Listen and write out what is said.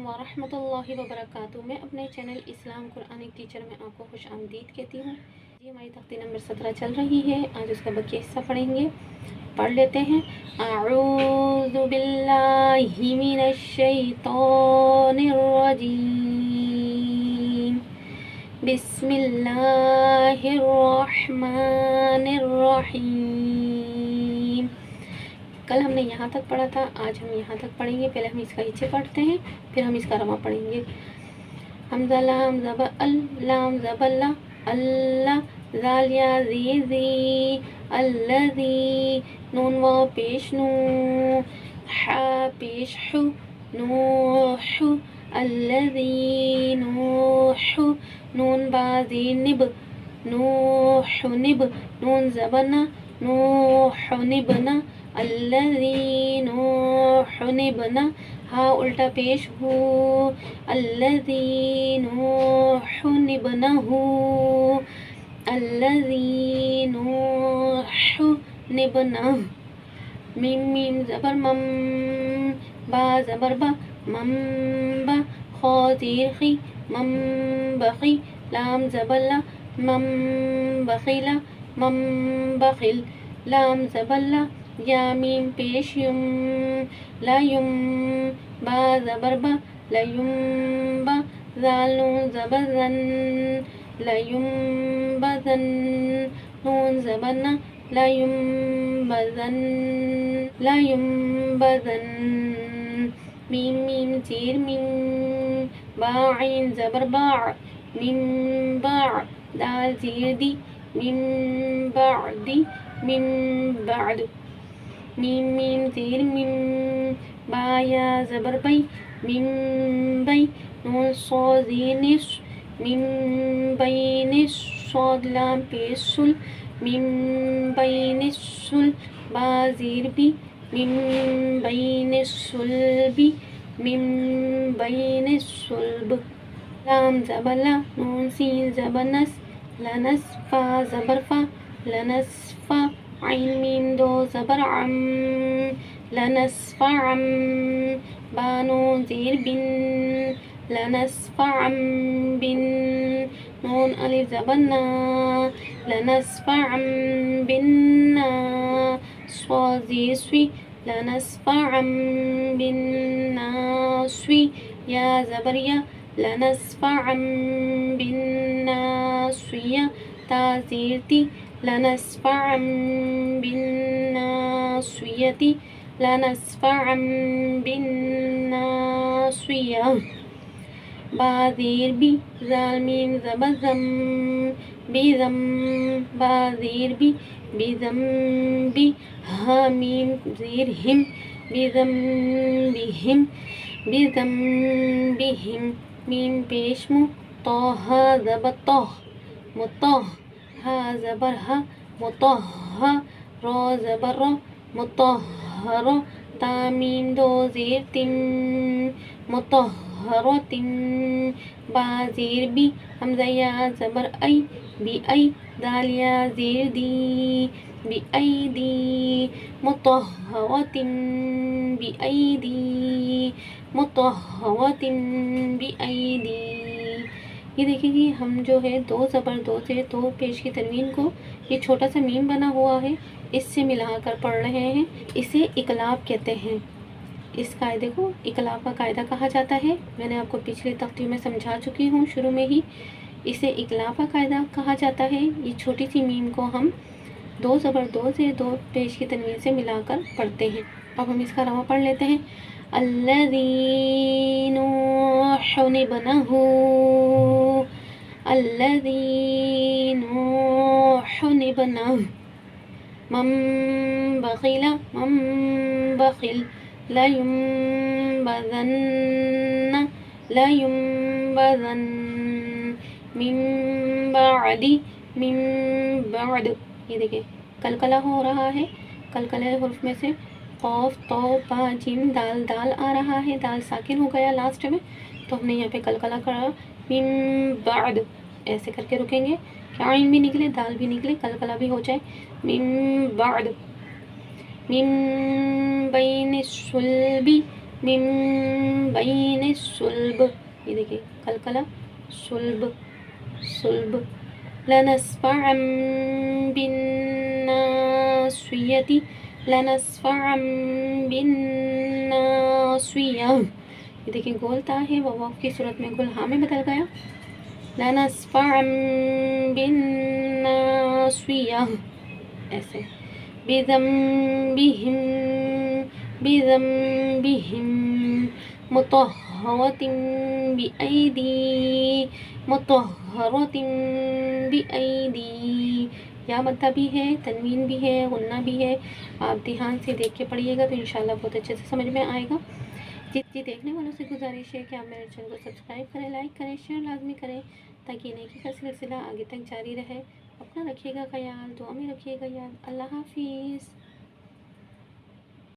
वरहमतुल्लाहि वबरकातुहू। मैं अपने चैनल इस्लाम कुरानिक टीचर में आपको खुश आमदीद कहती हूँ। जी हमारी तख्ती नंबर 17 चल रही है। आज उसका बकिया हिस्सा पढ़ेंगे, पढ़ लेते हैं। अऊज़ु बिल्लाहि मिनश शैतानिर रजीम। बिस्मिल्लाहिर रहमानिर रहीम। कल हमने यहाँ तक पढ़ा था, आज हम यहाँ तक पढ़ेंगे। पहले हम इसका हिस्से पढ़ते हैं, फिर हम इसका रमा पढ़ेंगे। हमज़ा लाम ज़बर अल, लाम ज़बर ला, अल्लाह, ज़ाल या ज़ी ज़ी, अल्लज़ी, नून वाव पेश नू, हा पेश हु, नूहु, अल्लज़ी नूहु, नून बा ज़ी निब, नूहु निब, नून ज़बर ना, नूहु निबना, अल्लज़ी नूहुनिबना, हा उल्टा पेश हु, अल्लज़ी नूहुनिबनहु, अल्लज़ी नूहुनिबनहु। मीम मीम ज़बर मम, बा ज़बर बा, मम बा, खा ज़ीर खी, मम बखी, लाम ज़बर ला, मम बखीला, मम बखिल, लाम ज़बर ला, या मीम पेश युम, ला युम, बा ज़बर बा, ला युम बा, ज़ाल नून ज़बर ज़न, ला युम बज़न, नून ज़बर ना, ला युम बज़न, ला युम बज़न। मीम मीम ज़ीर मीम, बा आइन ज़बर बा, मीम बा, दाल ज़ीर दी, मीम बअदी, मीम बअद। मीम मीम ज़ीर मीम, बा या ज़बर बई, मीम बई, नून सो ज़ीर निस, मीम बई निस, सौद लाम पेश सुल, मीम बई निस्सुल, बा ज़ीर बी, मीम बई निस्सुल बी, मीम बई निस्सुल्ब, लाम ज़बर ला, नून सीन ज़बर नस, लनस, फा ज़बर फा, लनसफा, आइन मीम दो ज़बर अम, लनसफ़अम, बानो ज़ीर बिन, लनसफ़अम बिन, नून अलिफ ज़बर ना, लनसफ़अम बिन्ना, स्वा ज़ीर स्वी, लनसफ़अम बिन्नास्वी, या ज़बर या, लनसफ़अम बिन्नास्विया, ता ज़ीर ती, लनसफ़अम बिन्नास्वियति, लनसफ़अम बिन्नास्विया, बा ज़ीर बी, ज़ाल मीम ज़बर ज़म, बिज़म, बा ज़ीर बी, बिज़म बी, हा मीम ज़ीर हिम, बिज़म बिहिम, बिज़म बिहिम, मीम पेश मु, तौहा ज़बर तौह, मुतौह, हा ज़बर हा, मुतौहा, रो ज़बर रो, मुतौहरो, तामीम दो ज़ीर तिम, मुतौहरोतिम, बा ज़ीर बी, हमज़ा या ज़बर आई, बी आई, दाल या ज़ीर दी, बी आई दी, मुतौहरोतिम, बी आई दी, मुतौहरोतिम, बी आई दी। ये देखिए कि हम जो है दो ज़बर दो से दो पेश की तनवीन को, ये छोटा सा मीम बना हुआ है, इससे मिलाकर पढ़ रहे हैं। इसे इकलाब कहते हैं। इस कायदे को इकलाब का कायदा कहा जाता है। मैंने आपको पिछले तख्ती में समझा चुकी हूँ शुरू में ही। इसे इकलाब का कायदा कहा जाता है। ये छोटी सी मीम को हम दो ज़बर दो से दो पेश की तनवीन से मिलाकर पढ़ते हैं। अब हम इसका रमा पढ़ लेते हैं। अल्लज़ी नूहुनिबनहु, अल्लज़ी नूहुनिबनहु, मम बखिला, मम बखिल, ला युम्बज़न्ना, ला युम्बज़न, मिन बअदी, मिन बअद। ये देखिए कलकला हो रहा है। कलकले हुर्फ में से कौफ तो बा जिम दाल, दाल आ रहा है, दाल साकिन हो गया लास्ट में, तो हमने यहाँ पे कलकला करा। मिन बअद ऐसे करके रुकेंगे कि आइन भी निकले, दाल भी निकले, कलकला भी हो जाए। मिन बअद, मिन बैनिस्सुल्बी, من بین الصلب، یہ دیکھیں قلقلہ صلب صلب، لنسفعا بالناصیۃ لنسفعا بالناصیہ، یہ دیکھیں گول تا ہے وہ واو کی صورت میں گل ہاں میں بدل گیا، لنسفعا بالناصیہ ایسے، بذنبہم بذنبہم مطہرۃ بأیدی مطہرۃ بأیدی، یا مدہ بھی ہے، تنوین بھی ہے، غنہ بھی ہے، آپ دھیان سے دیکھ کے پڑھیے گا تو انشاءاللہ بہت اچھے سے سمجھ میں آئے گا۔ جی دیکھنے والوں سے گزارش ہے کہ آپ میرے چینل کو سبسکرائب کریں، لائک کریں، شیئر لازمی کریں تاکہ نیکی کا سلسلہ آگے تک جاری رہے۔ اپنا رکھیے گا خیال، دعا میں رکھیے گا یاد۔ اللہ حافظ۔